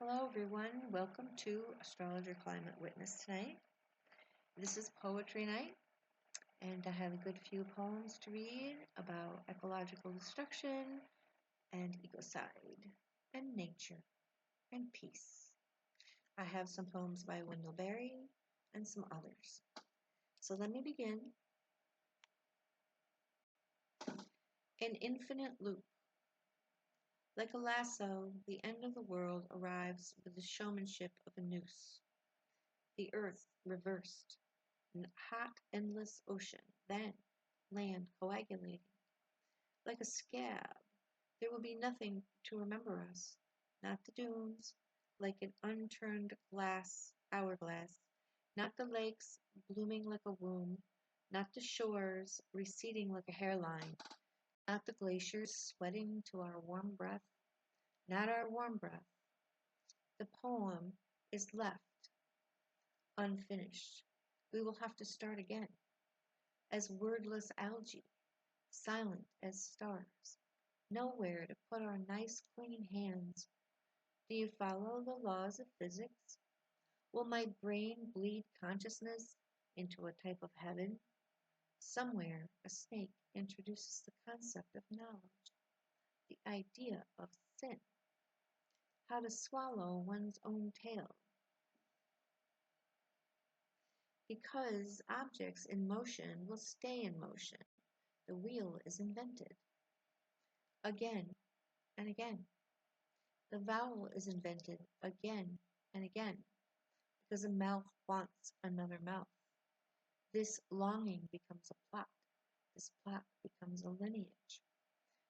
Hello everyone, welcome to Astrologer Climate Witness tonight. This is poetry night, and I have a good few poems to read about ecological destruction and ecocide and nature and peace. I have some poems by Wendell and some others. So let me begin. An infinite loop. Like a lasso, the end of the world arrives with the showmanship of a noose. The earth reversed. Hot, endless ocean, then land coagulating. Like a scab, there will be nothing to remember us, not the dunes, like an unturned hourglass, not the lakes blooming like a womb, not the shores receding like a hairline, not the glaciers sweating to our warm breath, not our warm breath. The poem is left unfinished. We will have to start again. As wordless algae, silent as stars, nowhere to put our nice clean hands. Do you follow the laws of physics? Will my brain bleed consciousness into a type of heaven? Somewhere a snake introduces the concept of knowledge, the idea of sin, how to swallow one's own tail. Because objects in motion will stay in motion, the wheel is invented. Again and again. The vowel is invented again and again because a mouth wants another mouth. This longing becomes a plot. This plot becomes a lineage.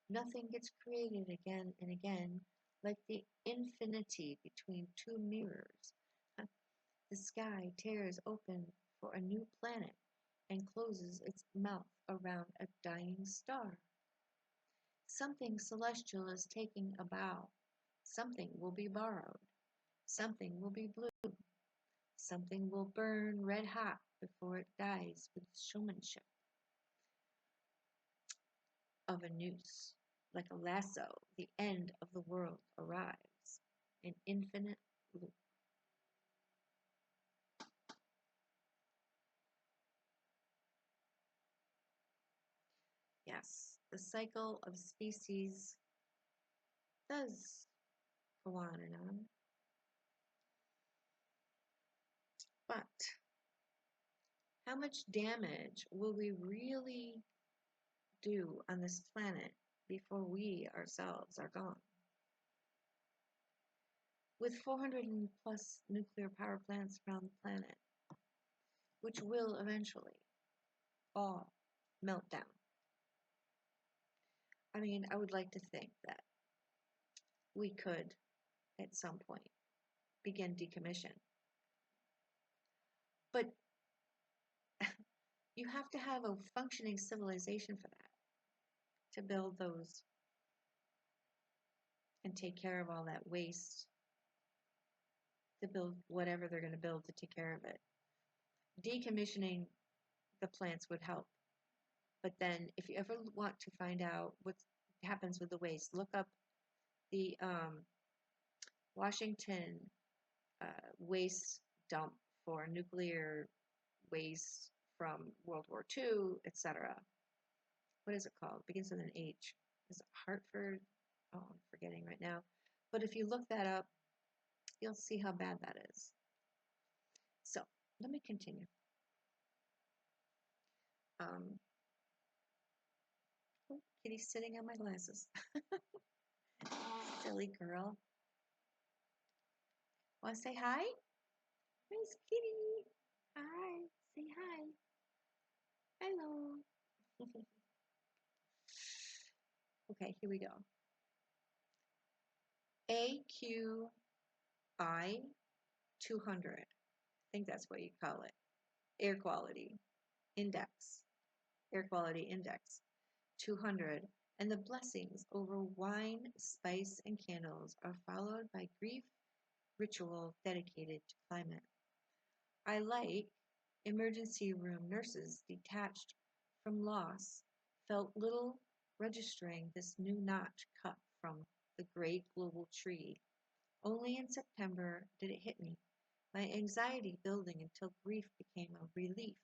Nothing gets created again and again like the infinity between two mirrors. The sky tears open for a new planet and closes its mouth around a dying star. Something celestial is taking a bow. Something will be borrowed. Something will be blue. Something will burn red hot before it dies with the showmanship of a noose. Like a lasso, the end of the world arrives. An infinite loop. Yes, the cycle of species does go on and on. But how much damage will we really do on this planet before we ourselves are gone? With 400 plus nuclear power plants around the planet, which will eventually all melt down. I mean, I would like to think that we could, at some point, begin decommission. But you have to have a functioning civilization for that, to build those and take care of all that waste, to build whatever they're going to build to take care of it. Decommissioning the plants would help. But then if you ever want to find out what happens with the waste, look up the Washington waste dump for nuclear waste from World War II, etc. What is it called? It begins with an H. Is it Hartford? Oh, I'm forgetting right now. But if you look that up, you'll see how bad that is. So let me continue. Oh, Kitty's sitting on my glasses. Silly girl. Want to say hi? Where's Kitty? Hi. Say hi. Hello. Okay, here we go. AQI 200. I think that's what you call it. Air quality index. Air quality index 200. And the blessings over wine, spice, and candles are followed by grief ritual dedicated to climate. I like emergency room nurses detached from loss felt little registering this new notch cut from the great global tree Only in September did it hit me, my anxiety building until grief became a relief,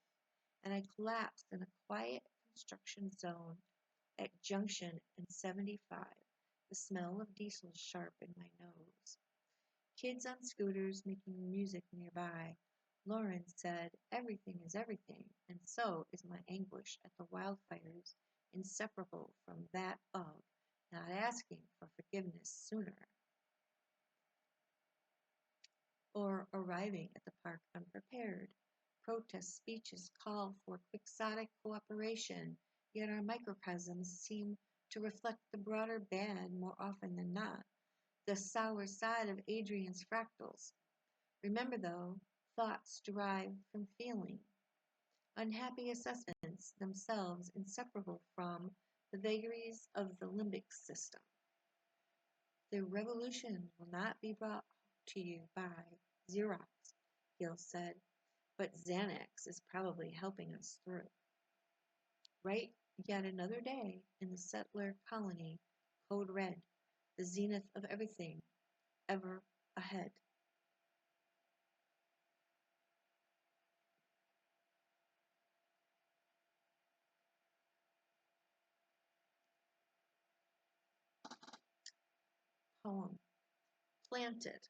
and I collapsed in a quiet construction zone at Junction and 75, the smell of diesel sharp in my nose. Kids on scooters making music nearby. Lauren said, "Everything is everything," and so is my anguish at the wildfires, inseparable from that of not asking for forgiveness sooner, or arriving at the park unprepared. Protest speeches call for quixotic cooperation, yet our microcosms seem to reflect the broader bad more often than not, the sour side of Adrian's fractals. Remember, though, thoughts derived from feeling, unhappy assessments themselves inseparable from the vagaries of the limbic system. The revolution will not be brought to you by Xerox, Gil said, but Xanax is probably helping us through. Write yet another day in the settler colony, code red, the zenith of everything, ever ahead. Poem. Planted.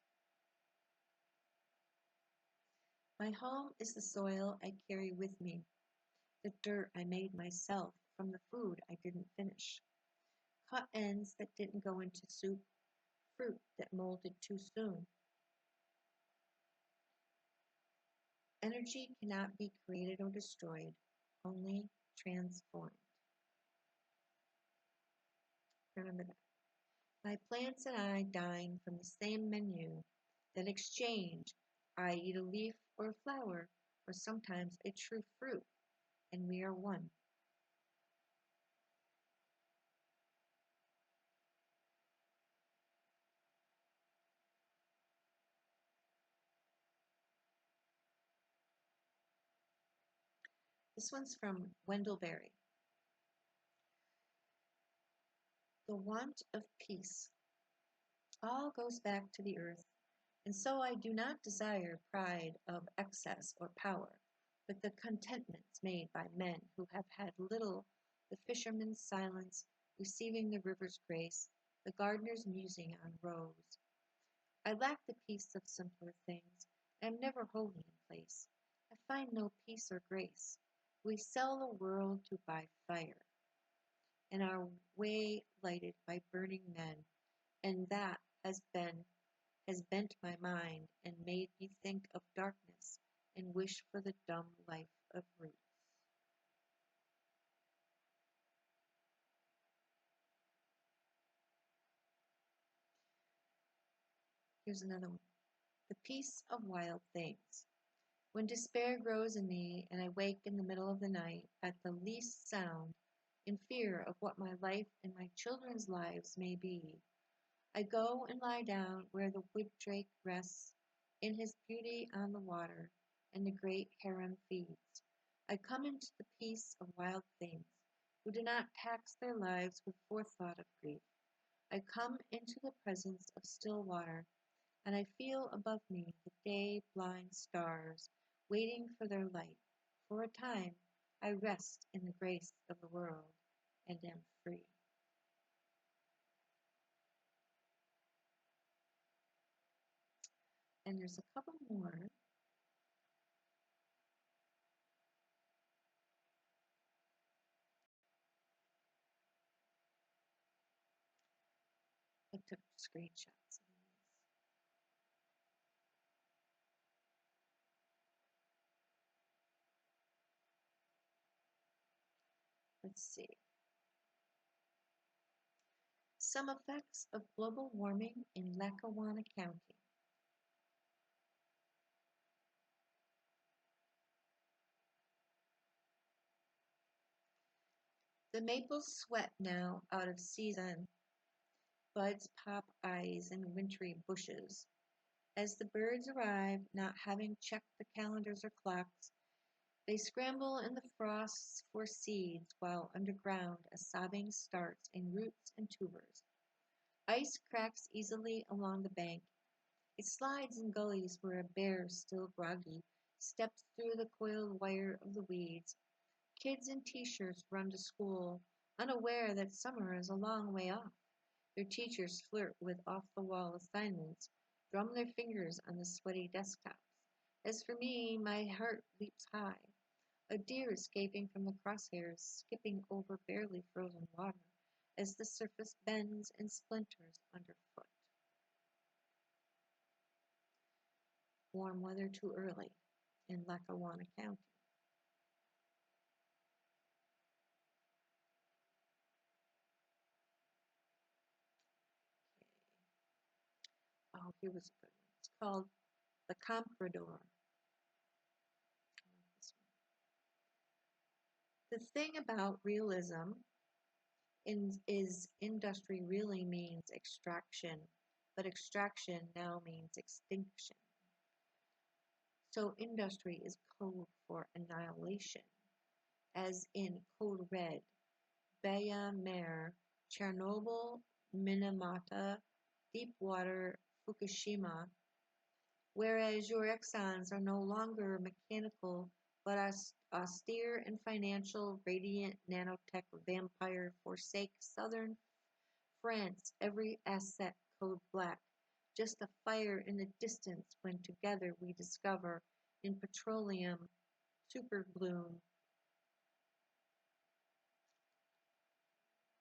My home is the soil I carry with me, the dirt I made myself from the food I didn't finish, cut ends that didn't go into soup, fruit that molded too soon. Energy cannot be created or destroyed, only transformed. Remember that. My plants and I dine from the same menu, then exchange. I eat a leaf or a flower, or sometimes a true fruit, and we are one. This one's from Wendell. The want of peace. All goes back to the earth, and so I do not desire pride of excess or power, but the contentments made by men who have had little, the fisherman's silence, receiving the river's grace, the gardener's musing on rose. I lack the peace of simpler things, I am never wholly in place. I find no peace or grace. We sell the world to buy fire, and our way lighted by burning men, and that has bent my mind and made me think of darkness and wish for the dumb life of roots. Here's another one. The peace of wild things. When despair grows in me and I wake in the middle of the night at the least sound, in fear of what my life and my children's lives may be, I go and lie down where the wood drake rests in his beauty on the water, and the great heron feeds. I come into the peace of wild things, who do not tax their lives with forethought of grief. I come into the presence of still water, and I feel above me the day-blind stars, waiting for their light. For a time, I rest in the grace of the world, and am free. And there's a couple more. I took screenshots of these. Let's see. Some effects of global warming in Lackawanna County. The maples sweat now out of season, buds pop eyes in wintry bushes. As the birds arrive, not having checked the calendars or clocks, they scramble in the frosts for seeds, while underground a sobbing starts in roots and tubers. Ice cracks easily along the bank, It slides in gullies where a bear, still groggy, steps through the coiled wire of the weeds. Kids in t-shirts run to school, unaware that summer is a long way off. Their teachers flirt with off-the-wall assignments, drum their fingers on the sweaty desktops. As for me, my heart leaps high. A deer escaping from the crosshairs, skipping over barely frozen water as the surface bends and splinters underfoot. Warm weather too early in Lackawanna County. Oh, here was a good one. It's called The Comprador. The thing about realism is industry really means extraction, but extraction now means extinction. So industry is code for annihilation, as in Code Red, Baya Mare, Chernobyl, Minamata, Deepwater, Fukushima, whereas your Exxons are no longer mechanical but austere and financial, radiant nanotech vampire forsake southern France, every asset code black, just a fire in the distance when together we discover in petroleum superbloom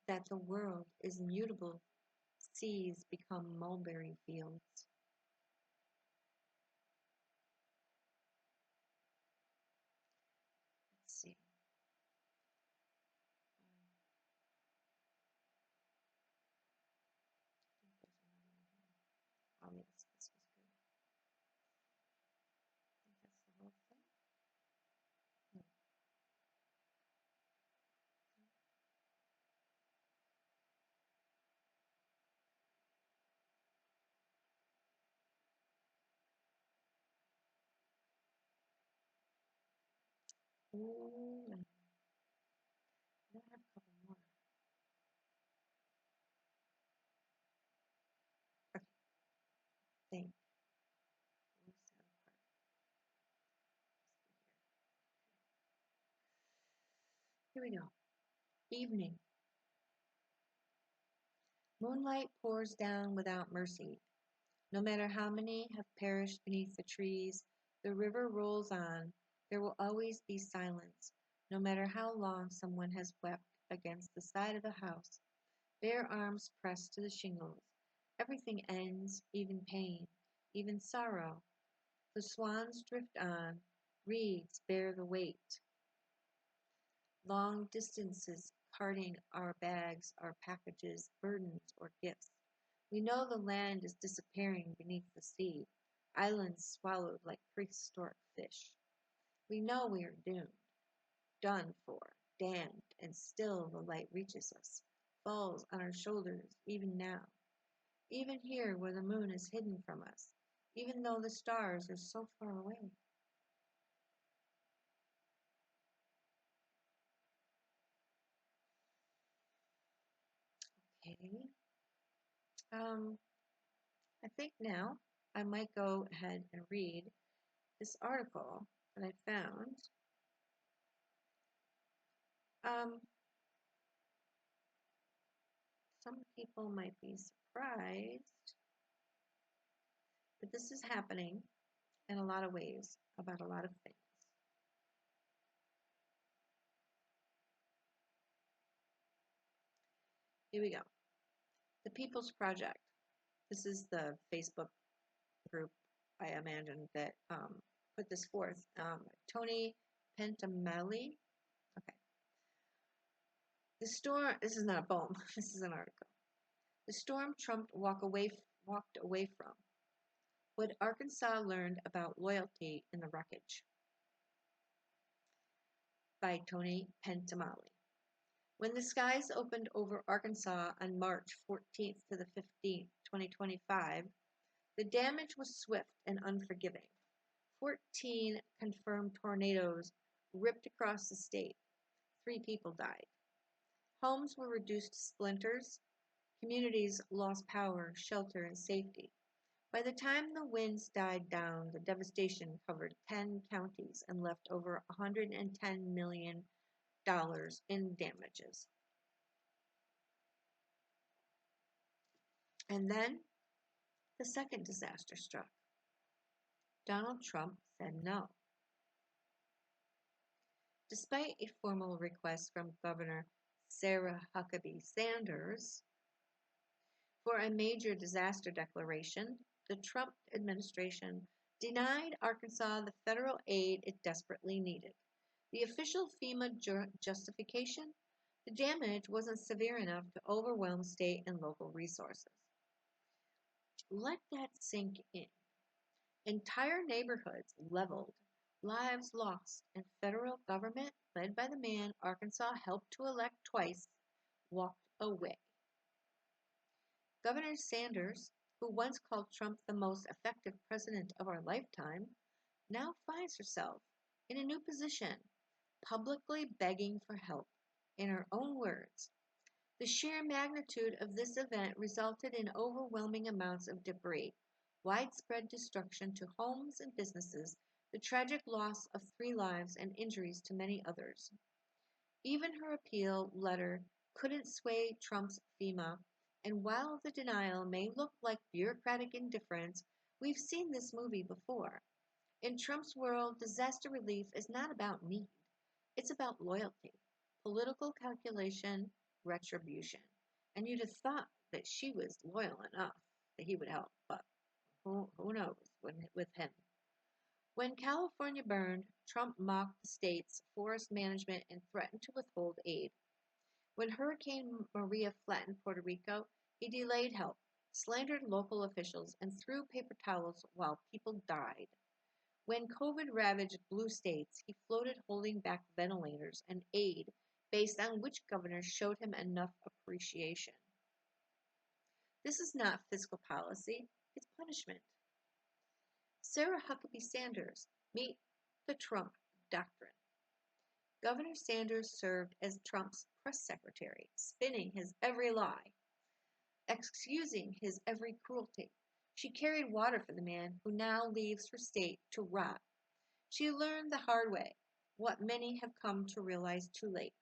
that the world is mutable, seas become mulberry fields. Let's see. Oh, yes, this was good. I think that's the whole thing. Ooh, and I have a couple more. Okay, thank. Here we go. Evening. Moonlight pours down without mercy. No matter how many have perished beneath the trees, the river rolls on. There will always be silence, no matter how long someone has wept against the side of a house, bare arms pressed to the shingles. Everything ends, even pain, even sorrow. The swans drift on, reeds bear the weight. Long distances carting our bags, our packages, burdens, or gifts. We know the land is disappearing beneath the sea, islands swallowed like prehistoric fish. We know we are doomed, done for, damned, and still the light reaches us, falls on our shoulders even now, even here where the moon is hidden from us, even though the stars are so far away. Okay. Um, I think now I might go ahead and read this article that I found. Um, some people might be surprised, but this is happening in a lot of ways about a lot of things. Here we go. The People's Project. This is the Facebook group, I imagine, that put this forth. Tony Pentimalli. Okay. The storm, this is not a poem, this is an article. The storm Trump walked away from. What Arkansas learned about loyalty in the wreckage. By Tony Pentimalli. When the skies opened over Arkansas on March 14th to the 15th, 2025, the damage was swift and unforgiving. 14 confirmed tornadoes ripped across the state. 3 people died. Homes were reduced to splinters. Communities lost power, shelter, and safety. By the time the winds died down, the devastation covered 10 counties and left over $110 million in damages. And then the second disaster struck. Donald Trump said no. Despite a formal request from Governor Sarah Huckabee Sanders for a major disaster declaration, the Trump administration denied Arkansas the federal aid it desperately needed. The official FEMA justification: the damage wasn't severe enough to overwhelm state and local resources. Let that sink in. Entire neighborhoods leveled, lives lost, and federal government, led by the man Arkansas helped to elect twice, walked away. Governor Saunders, who once called Trump the most effective president of our lifetime, now finds herself in a new position, publicly begging for help. In her own words, the sheer magnitude of this event resulted in overwhelming amounts of debris, widespread destruction to homes and businesses, the tragic loss of 3 lives, and injuries to many others. Even her appeal letter couldn't sway Trump's FEMA, and while the denial may look like bureaucratic indifference, we've seen this movie before. In Trump's world, disaster relief is not about need, it's about loyalty, political calculation, retribution. And you'd have thought that she was loyal enough that he would help, but who knows with him. When California burned, Trump mocked the state's forest management and threatened to withhold aid. When Hurricane Maria flattened Puerto Rico, he delayed help, slandered local officials, and threw paper towels while people died. When COVID ravaged blue states, he floated holding back ventilators and aid based on which governors showed him enough appreciation. This is not fiscal policy, it's punishment. Sarah Huckabee Sanders, meet the Trump doctrine. Governor Sanders served as Trump's press secretary, spinning his every lie, excusing his every cruelty. She carried water for the man who now leaves her state to rot. She learned the hard way, what many have come to realize too late.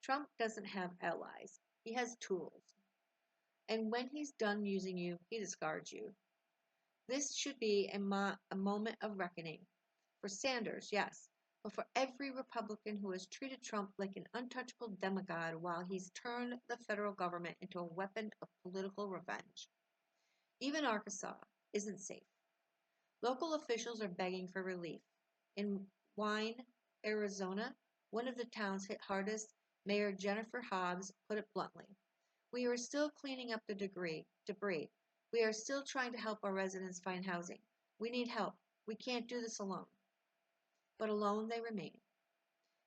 Trump doesn't have allies, he has tools. And when he's done using you, he discards you. This should be a moment of reckoning. For Sanders, yes, but for every Republican who has treated Trump like an untouchable demigod while he's turned the federal government into a weapon of political revenge. Even Arkansas isn't safe. Local officials are begging for relief. In Wine, Arizona, one of the towns hit hardest, Mayor Jennifer Hobbs put it bluntly. We are still cleaning up the debris. We are still trying to help our residents find housing. We need help. We can't do this alone. But alone they remain.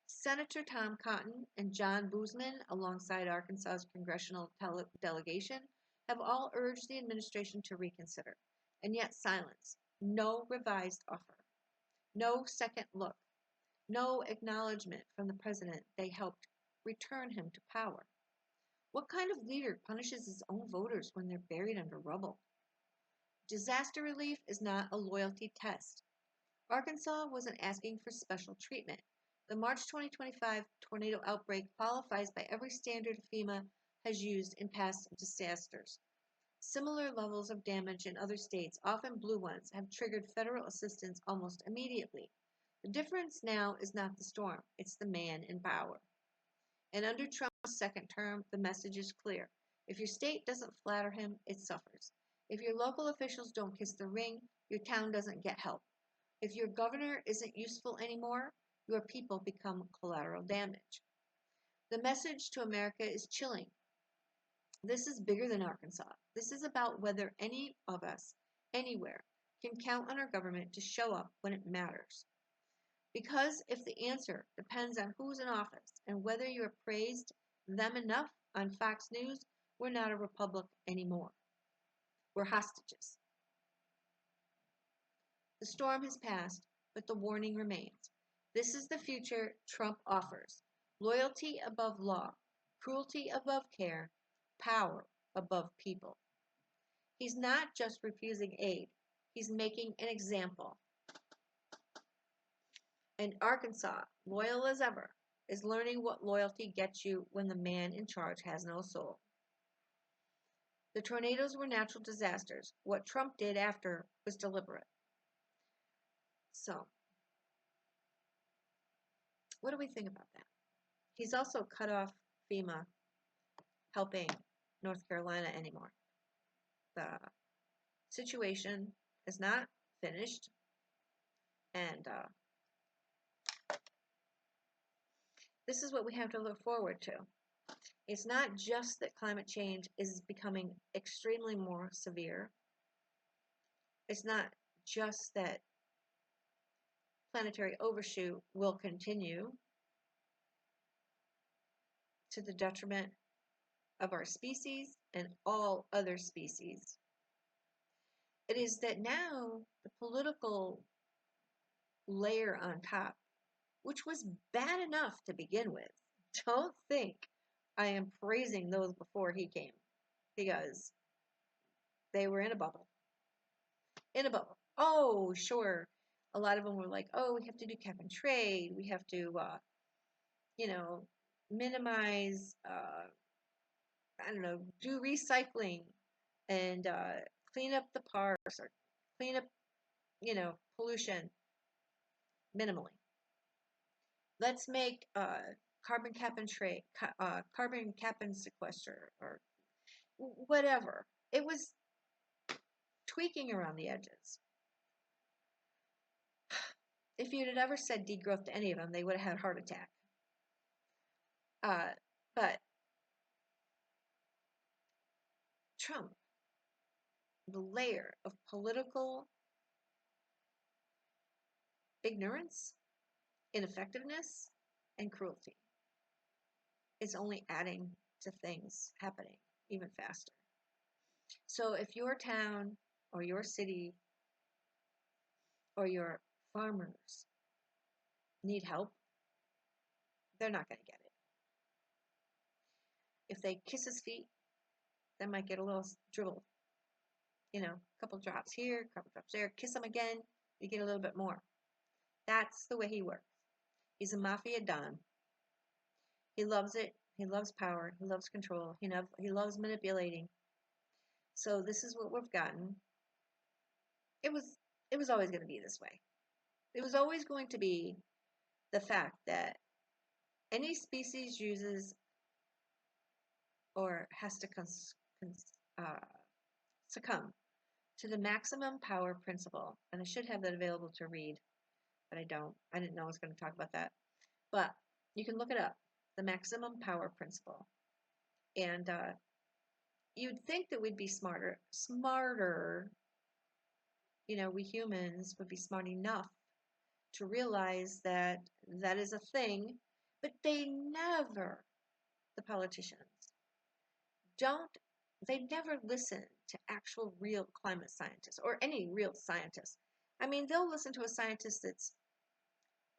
Senator Tom Cotton and John Boozman, alongside Arkansas's congressional delegation, have all urged the administration to reconsider. And yet silence. No revised offer. No second look. No acknowledgement from the president they helped return him to power. What kind of leader punishes his own voters when they're buried under rubble? Disaster relief is not a loyalty test. Arkansas wasn't asking for special treatment. The March 2025 tornado outbreak qualifies by every standard FEMA has used in past disasters. Similar levels of damage in other states, often blue ones, have triggered federal assistance almost immediately. The difference now is not the storm, it's the man in power. And under Trump's second term, the message is clear. If your state doesn't flatter him, it suffers. If your local officials don't kiss the ring, your town doesn't get help. If your governor isn't useful anymore, your people become collateral damage. The message to America is chilling. This is bigger than Arkansas. This is about whether any of us, anywhere, can count on our government to show up when it matters. Because if the answer depends on who's in office and whether you have praised them enough on Fox News, we're not a republic anymore. We're hostages. The storm has passed, but the warning remains. This is the future Trump offers. Loyalty above law, cruelty above care, power above people. He's not just refusing aid. He's making an example. And Arkansas, loyal as ever, is learning what loyalty gets you when the man in charge has no soul. The tornadoes were natural disasters. What Trump did after was deliberate. So, what do we think about that? He's also cut off FEMA helping North Carolina anymore. The situation is not finished, and this is what we have to look forward to. It's not just that climate change is becoming extremely more severe. It's not just that planetary overshoot will continue to the detriment of our species and all other species. It is that now the political layer on top, which was bad enough to begin with, don't think I am praising those before he came, because they were in a bubble. In a bubble. Oh, sure. A lot of them were like, oh, we have to do cap and trade. We have to, minimize, I don't know, do recycling and clean up the parks or clean up, pollution minimally. Let's make carbon cap and trade, carbon cap and sequester, or whatever. It was tweaking around the edges. If you'd ever said degrowth to any of them, they would have had a heart attack. But Trump, the layer of political ignorance, ineffectiveness, and cruelty is only adding to things happening even faster. So if your town or your city or your farmers need help, they're not going to get it. If they kiss his feet, they might get a little dribble. A couple drops here, a couple drops there. Kiss him again, you get a little bit more. That's the way he works. He's a mafia don. He loves it. He loves power. He loves control. He loves manipulating. So this is what we've gotten. It was always going to be this way. It was always going to be the fact that any species uses or has to succumb to the maximum power principle. And I should have that available to read, but I don't. I didn't know I was going to talk about that. But you can look it up, the maximum power principle. And you'd think that we'd be smarter. We humans would be smart enough to realize that that is a thing, but they never, the politicians, they never listen to actual real climate scientists or any real scientists. I mean, they'll listen to a scientist that's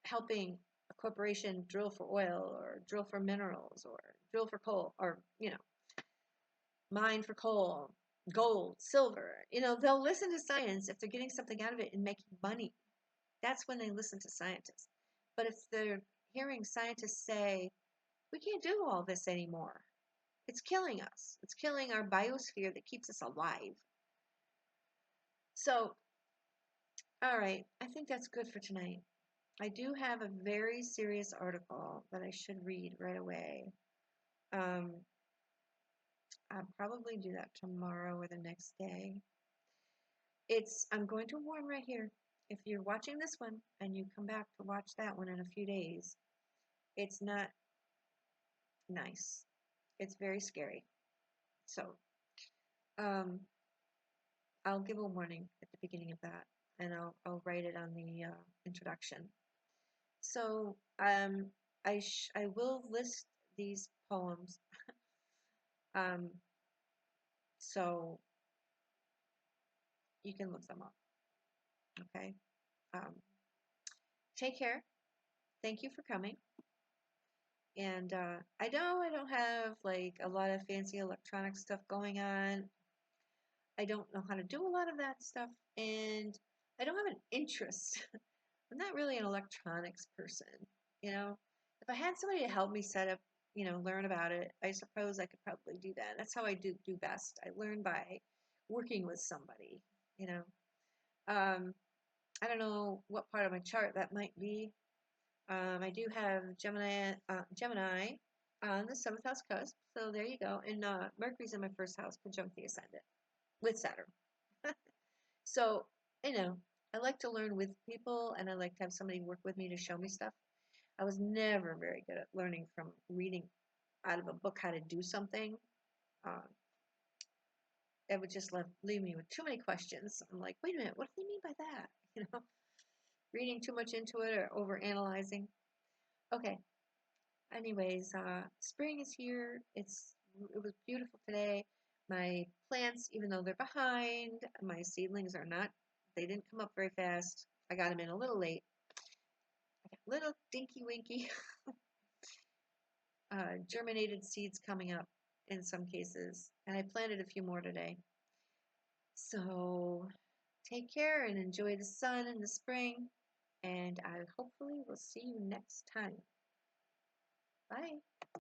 helping a corporation drill for oil or drill for minerals or drill for coal or, mine for coal, gold, silver. They'll listen to science if they're getting something out of it and making money. That's when they listen to scientists. But if they're hearing scientists say, we can't do all this anymore, it's killing us. It's killing our biosphere that keeps us alive. So, all right, I think that's good for tonight. I do have a very serious article that I should read right away. I'll probably do that tomorrow or the next day. I'm going to warn right here, if you're watching this one and you come back to watch that one in a few days, it's not nice. It's very scary. So, I'll give a warning at the beginning of that, and I'll write it on the introduction. So, I will list these poems. So you can look them up. Okay. Take care. Thank you for coming. And I know I don't have like a lot of fancy electronic stuff going on. I don't know how to do a lot of that stuff, and I don't have an interest. I'm not really an electronics person, you know. If I had somebody to help me set up, learn about it, I suppose I could probably do that. That's how I do best. I learn by working with somebody, you know. Um, I don't know what part of my chart that might be. I do have Gemini on the seventh house cusp, so there you go. And Mercury's in my first house, conjunct the ascendant with Saturn. So, you know, I like to learn with people, and I like to have somebody work with me to show me stuff. I was never very good at learning from reading out of a book how to do something. Uh, it would just leave me with too many questions. I'm like, wait a minute, what do they mean by that? You know, reading too much into it or over analyzing. Okay. Anyways, spring is here. It was beautiful today. My plants, even though they're behind, my seedlings are not. They didn't come up very fast. I got them in a little late. I got little dinky winky germinated seeds coming up in some cases, and I planted a few more today. So take care and enjoy the sun in the spring, and I hopefully will see you next time. Bye.